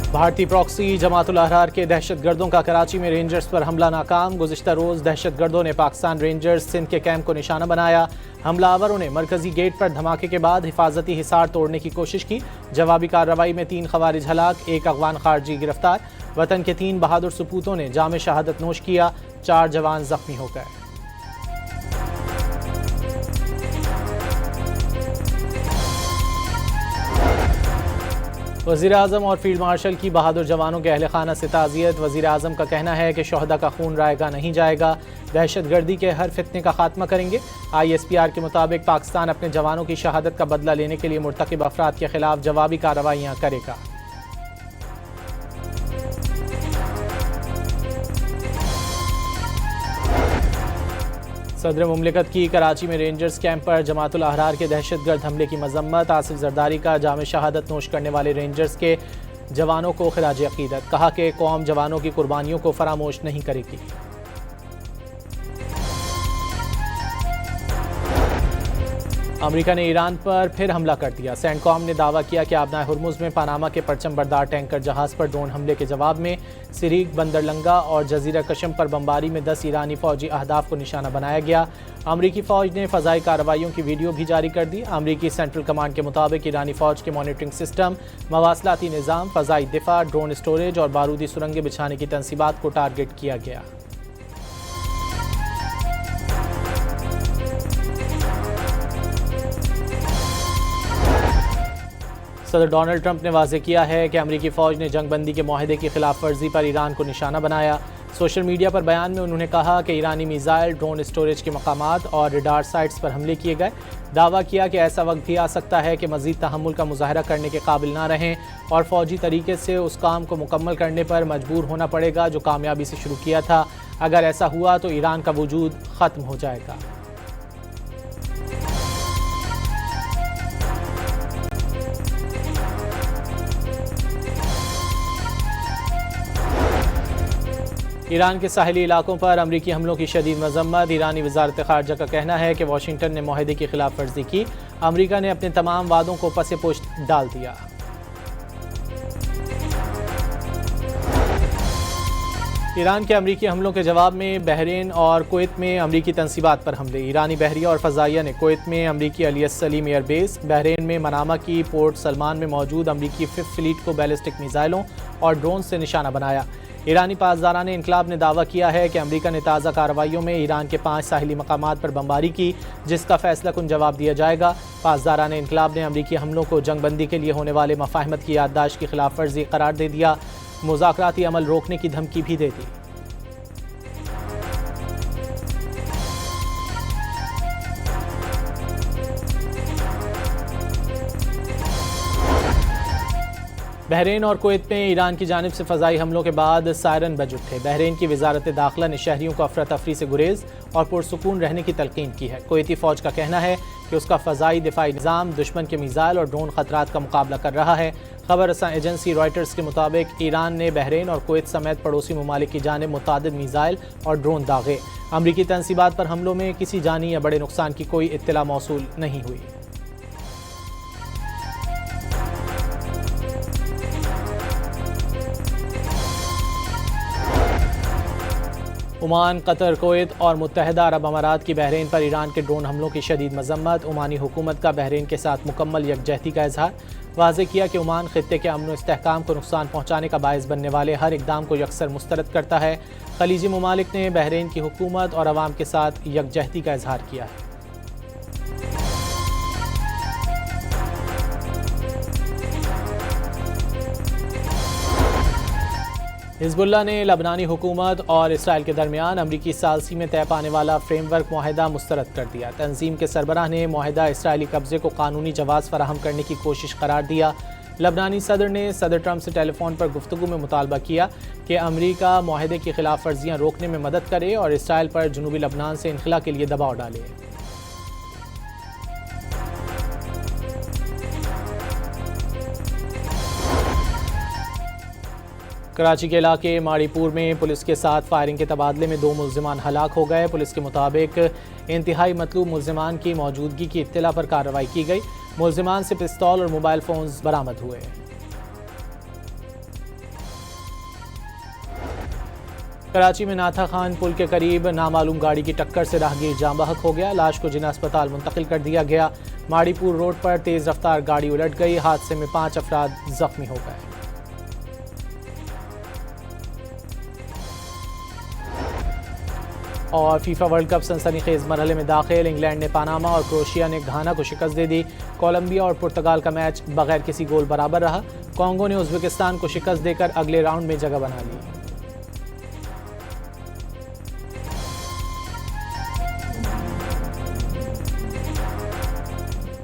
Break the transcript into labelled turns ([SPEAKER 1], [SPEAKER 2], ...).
[SPEAKER 1] भारतीय प्रॉक्सी जमातुल अहरार के दहशतगर्दों का कराची में रेंजर्स पर हमला नाकाम। गुज़िश्ता रोज़ दहशतगर्दों ने पाकिस्तान रेंजर्स सिंध के कैंप को निशाना बनाया। हमलावरों ने मरकजी गेट पर धमाके के बाद हिफाजती हिसार तोड़ने की कोशिश की। जवाबी कार्रवाई में 3 खवारिज हलाक, 1 अफगान खारजी गिरफ्तार। वतन के 3 बहादुर सपूतों ने जाम शहादत नोश किया। 4 जवान जख्मी हो गए। वज़ीर-ए-आज़म और फील्ड मार्शल की बहादुर जवानों के अहल खाना से ताज़ियत। वज़ीर-ए-आज़म का कहना है कि शोहदा का खून रायगा नहीं जाएगा, दहशतगर्दी के हर फितने का खात्मा करेंगे। ISPR के मुताबिक पाकिस्तान अपने जवानों की शहादत का बदला लेने के लिए मुर्तकिब अफराद के खिलाफ जवाबी कार्रवाइयाँ करेगा। सदर मुमलिकत की कराची में रेंजर्स कैंप पर जमातुल अहरार के दहशतगर्द हमले की मजम्मत। आसिफ जरदारी का जाम शहादत नोश करने वाले रेंजर्स के जवानों को खिराज अकीदत। कहा कि कौम जवानों की कुर्बानियों को फरामोश नहीं करेगी। अमेरिका ने ईरान पर फिर हमला कर दिया। सेंटकॉम ने दावा किया कि आबनाए हुर्मुज़ में पनामा के परचम बरदार टैंकर जहाज़ पर ड्रोन हमले के जवाब में सिरीक, बंदरलंगा और जजीरा कशम पर बमबारी में 10 ईरानी फौजी अहदाफ को निशाना बनाया गया। अमरीकी फ़ौज ने फ़ज़ाई कार्रवाइयों की वीडियो भी जारी कर दी। अमरीकी सेंट्रल कमांड के मुताबिक ईरानी फ़ौज के मॉनिटरिंग सिस्टम, मवासलाती निज़ाम, फ़ज़ाई दिफा, ड्रोन स्टोरेज और बारूदी सुरंगें बिछाने की तनसीबात को टारगेट किया गया। सदर डोनाल्ड ट्रंप ने वाज़ेह किया है कि अमरीकी फ़ौज ने जंगबंदी के माहदे की खिलाफ वर्जी पर ईरान को निशाना बनाया। सोशल मीडिया पर बयान में उन्होंने कहा कि ईरानी मिसाइल, ड्रोन स्टोरेज के मकामात और रडार साइट्स पर हमले किए गए। दावा किया कि ऐसा वक्त भी आ सकता है कि मज़ीद तहम्मुल का मुजाहरा करने के काबिल ना रहें और फ़ौजी तरीके से उस काम को मुकम्मल करने पर मजबूर होना पड़ेगा जो कामयाबी से शुरू किया था। अगर ऐसा हुआ तो ईरान का वजूद ख़त्म हो जाएगा। ईरान के साहिली इलाकों पर अमरीकी हमलों की शदीद मजम्मत। ईरानी वज़ारत ख़ारजा का कहना है कि वाशिंगटन ने माहदे की खिलाफ वर्जी की। अमरीका ने अपने तमाम वादों को पसे पुश्त डाल दिया। ईरान के अमरीकी हमलों के जवाब में बहरीन और कुवैत में अमरीकी तनसीबात पर हमले। ईरानी बहरिया और फ़ज़ाइया ने कुवैत में अमरीकी अलियस सलीम एयरबेस, बहरीन में मनामा की पोर्ट सलमान में मौजूद अमरीकी 5th फ्लीट को बैलिस्टिक मिसाइलों और ड्रोन से निशाना बनाया। ईरानी पासदारान इनकलाब ने दावा किया है कि अमरीका ने ताज़ा कार्रवाइयों में ईरान के 5 साहिली मकामात पर बमबारी की, जिसका फैसला कुन जवाब दिया जाएगा। पासदारान इनकलाब ने अमरीकी हमलों को जंगबंदी के लिए होने वाले मफाहमत की याददाश्त की खिलाफ वर्जी करार दे दिया। मुज़ाकराती अमल रोकने की धमकी भी दे दी। बहरीन और कुवैत में ईरान की जानिब से फ़ज़ाई हमलों के बाद सायरन बज उठे। बहरीन की वज़ारत दाखिला ने शहरियों को अफरा तफरी से गुरेज और पुरसुकून रहने की तलकीन की है। कुवैती फ़ौज का कहना है कि उसका फ़ज़ाई दिफाई निज़ाम दुश्मन के मिसाइल और ड्रोन ख़तरात का मुकाबला कर रहा है। खबर रसां एजेंसी रॉयटर्स के मुताबिक ईरान ने बहरीन और कुवैत समेत पड़ोसी ममालिक की जानिब मुतादिद मिसाइल और ड्रोन दागे। अमरीकी तनसीबात पर हमलों में किसी जानी या बड़े नुकसान की कोई इत्तला मौसूल नहीं हुई। ओमान, कतर, कुवैत और मुत्तहिदा अरब अमारात की बहरीन पर ईरान के ड्रोन हमलों की शदीद मजम्मत। ओमानी हुकूमत का बहरीन के साथ मुकम्मल यकजहती का इजहार। वाज़ेह किया कि ओमान खित्ते के अमन व इस्तेहकाम को नुकसान पहुँचाने का बायस बनने वाले हर इकदाम को यकसर मुस्तरद करता है। खलीजी ममालिक ने बहरीन की हुकूमत और अवाम के साथ यकजहती का इजहार किया है। हिज़्बुल्लाह ने लबनानी हुकूमत और इसराइल के दरमियान अमरीकी सालसी में तय पाने वाला फ्रेमवर्क मुआहदा मुस्तरद कर दिया। तंजीम के सरबराह ने मुआहदा इसराइली कब्जे को कानूनी जवाज़ फराहम करने की कोशिश करार दिया। लबनानी सदर ने सदर ट्रंप से टेलीफोन पर गुफ्तगू में मुतालबा किया कि अमरीका मुआहदे की खिलाफ वर्जियाँ रोकने में मदद करे और इसराइल पर जनूबी लबनान से इनखला के लिए दबाव डाले। कराची के इलाके माड़ीपुर में पुलिस के साथ फायरिंग के तबादले में 2 मुल्जिमान हलाक हो गए। पुलिस के मुताबिक इंतहाई मतलूब मुल्जिमान की मौजूदगी की इत्तला पर कार्रवाई की गई। मुल्जिमान से पिस्तौल और मोबाइल फ़ोन्स बरामद हुए। कराची में नाथा खान पुल के करीब नामालूम गाड़ी की टक्कर से राहगीर जाम बहक हो गया। लाश को जिला अस्पताल मुंतकिल कर दिया गया। माड़ीपुर रोड पर तेज रफ्तार गाड़ी उलट गई। हादसे में 5 अफराद जख्मी हो गए। और फीफा वर्ल्ड कप सनसनीखेज मरहले में दाखिल। इंग्लैंड ने पानामा और क्रोएशिया ने घाना को शिकस्त दे दी। कोलंबिया और पुर्तगाल का मैच बगैर किसी गोल बराबर रहा। कॉन्गो ने उज़्बेकिस्तान को शिकस्त देकर अगले राउंड में जगह बना ली।